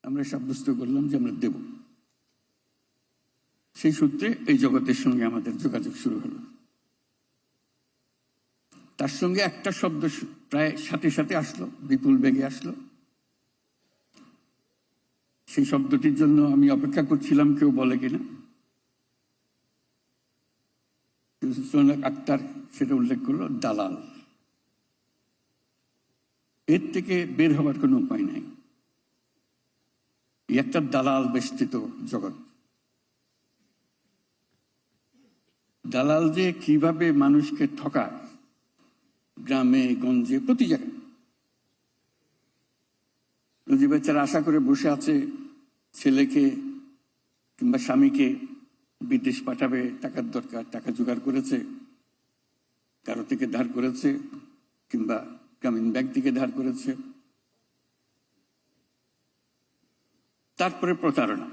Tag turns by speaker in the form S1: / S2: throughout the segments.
S1: আমরা সাব্যস্ত করলাম যে আমরা দেব। সেই সূত্রে এই জগতের সঙ্গে আমাদের যোগাযোগ শুরু হলো। তার সঙ্গে একটা শব্দ প্রায় সাথে সাথে আসলো, বিপুল বেগে আসলো। সেই শব্দটির জন্য আমি অপেক্ষা করছিলাম কেউ বলে কিনা। আক্তার সেটা উল্লেখ করলো, দালাল। এর থেকে বের হবার কোনো উপায় নাই। একটা দালাল বেষ্টিত জগৎ। দালাল যে কিভাবে মানুষকে ঠকায়, গ্রামে গঞ্জে প্রতি জায়গায়। যে বেচারা আশা করে বসে আছে ছেলেকে কিংবা স্বামীকে বিদেশ পাঠাবে, টাকার দরকার, টাকা জোগাড় করেছে, কারো থেকে ধার করেছে কিংবা গ্রামীণ ব্যাংক থেকে ধার করেছে, তারপরে প্রতারণা।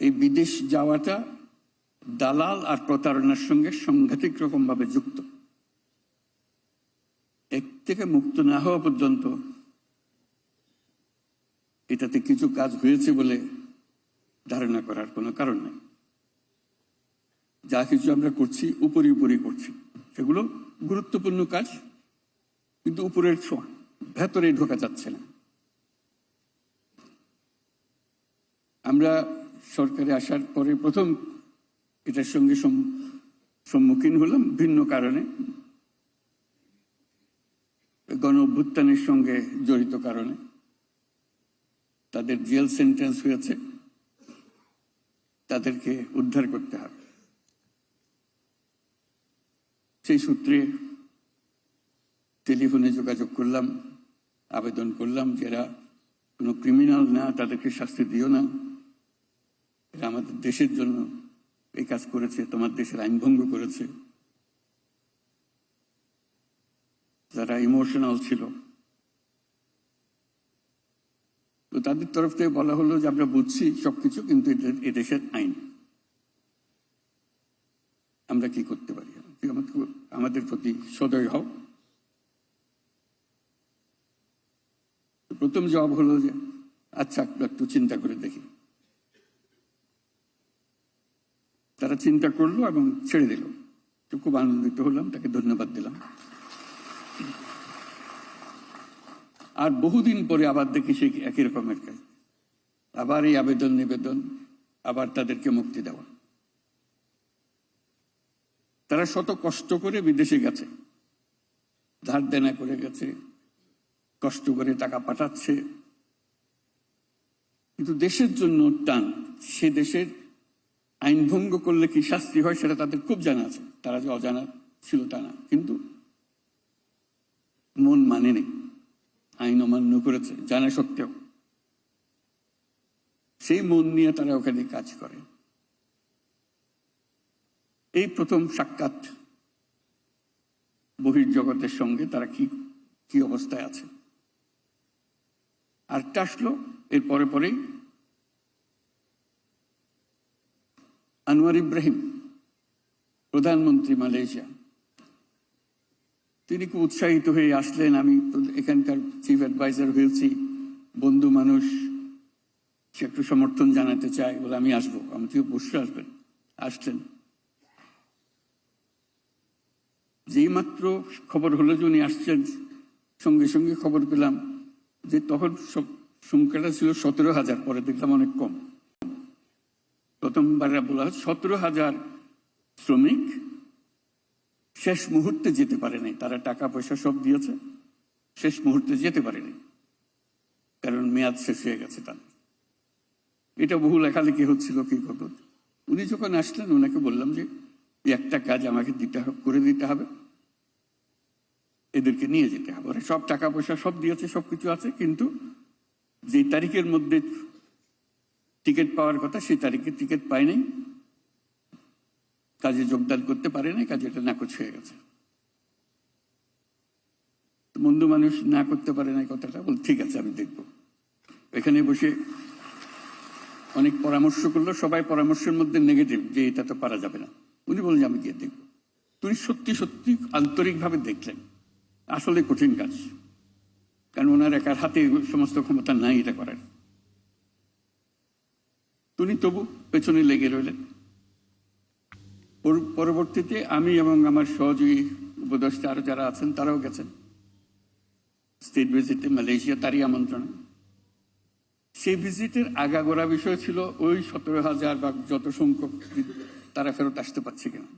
S1: এই বিদেশ যাওয়াটা দালাল আর প্রতারণার সঙ্গে সাংঘাতিক রকম ভাবে যুক্ত। এক থেকে মুক্ত না হওয়া পর্যন্ত এটাতে কিছু কাজ হয়েছে বলে ধারণা করার কোনো কারণ নেই। যা কিছু আমরা করছি উপরি উপরি করছি, সেগুলো গুরুত্বপূর্ণ কাজ, কিন্তু উপরের ছোঁয়া, ভেতরে ঢোকা যাচ্ছে না। আমরা সরকারে আসার পরে প্রথম এটার সঙ্গে সম্মুখীন হলাম ভিন্ন কারণে, গণ অভ্যুত্থানের সঙ্গে জড়িত কারণে। তাদের জেল সেন্টেন্স হয়েছে, তাদেরকে উদ্ধার করতে হবে। সেই সূত্রে টেলিফোনে যোগাযোগ করলাম, আবেদন করলাম যারা কোনো ক্রিমিনাল না, তাদেরকে শাস্তি দিও না, এরা আমাদের দেশের জন্য এই কাজ করেছে, তোমার দেশের আইন ভঙ্গ করেছে। যারা ইমোশনাল ছিল, তো তাদের তরফ থেকে বলা হলো যে আমরা বুঝছি সবকিছু, কিন্তু এদেশের আইন, আমরা কি করতে পারি, আমাদের প্রতি সদয় হও। প্রথম জবাব হলো যে আচ্ছা একটু চিন্তা করে দেখি। তারা চিন্তা করলো এবং ছেড়ে দিল। তো খুব আনন্দিত হলাম, তাকে ধন্যবাদ দিলাম। আর বহুদিন পরে আবার দেখি সেই একই রকমের কাজ, আবার এই আবেদন নিবেদন, আবার তাদেরকে মুক্তি দেওয়া। তারা শত কষ্ট করে বিদেশে গেছে, ধার দেনা করে গেছে, কষ্ট করে টাকা পাঠাচ্ছে, কিন্তু দেশের জন্য টান। সে দেশের আইন ভঙ্গ করলে কি শাস্তি হয় সেটা তাদের খুব জানা আছে। তারা যে অজানা ছিল তা না, কিন্তু মন মানেনি, আইন অমান্য করেছে জানা সত্ত্বেও। সেই মন নিয়ে তারা ওখানে কাজ করে। এই প্রথম সাক্ষাৎ বহির্জগতের সঙ্গে, তারা কি কি অবস্থায় আছে। আরটা আসলো এর পরে পরেই, আনোয়ার ইব্রাহিম, প্রধানমন্ত্রী মালয়েশিয়া। তিনি খুব উৎসাহিত হয়ে আসলেন। আমি এখানকার চিফ অ্যাডভাইজার হয়েছি, বন্ধু মানুষ, সে একটু সমর্থন জানাতে চায় বলে আমি আসবো। আমি তো অবশ্যই আসবেন। আসলেন। যেই মাত্র খবর হলো যে উনি আসছেন, সঙ্গে সঙ্গে খবর পেলাম যে তখন সব সংখ্যাটা ছিল 17,000, পরে দেখলাম অনেক কম। প্রথমবার বলা হয় 17,000 শ্রমিক শেষ মুহূর্তে যেতে পারেনি। তারা টাকা পয়সা সব দিয়েছে, শেষ মুহূর্তে যেতে পারেনি, কারণ মেয়াদ শেষ হয়ে গেছে তাদের। এটা বহু লেখালেখি হচ্ছিল কি করবো। উনি যখন আসলেন, ওনাকে বললাম যে একটা কাজ আমাকে করে দিতে হবে, এদেরকে নিয়ে যেতে হবে। ওরা সব টাকা পয়সা সব দিয়েছে, সবকিছু আছে, কিন্তু যে তারিখের মধ্যে টিকিট পাওয়ার কথা সেই তারিখে টিকিট পায় নাই, কাজে যোগদান করতে পারে নাই, কাজে এটা নাকচ হয়ে গেছে। বন্ধু মানুষ না করতে পারে নাই কথাটা, বল ঠিক আছে আমি দেখব। এখানে বসে অনেক পরামর্শ করলো, সবাই পরামর্শের মধ্যে নেগেটিভ, যে এটা তো পারা যাবে না। উনি বললেন আমি গিয়ে দেখব। তুই সত্যি সত্যি আন্তরিকভাবে দেখলেন, আসলে কঠিন কাজ। ওনার একার হাতে সমস্ত ক্ষমতা নাই এটা করার। উনি তবু পেছনে লেগে রইলেন। পরবর্তীতে আমি এবং আমার সহযোগী উপদেষ্টা আরো যারা আছেন তারাও গেছেন স্টেট ভিজিটে মালয়েশিয়া, তারই আমন্ত্রণে। সেই ভিজিটের আগাগোড়া বিষয় ছিল ওই 17,000 বা যত সংখ্যক তারা ফেরত আসতে পারছে কিনা।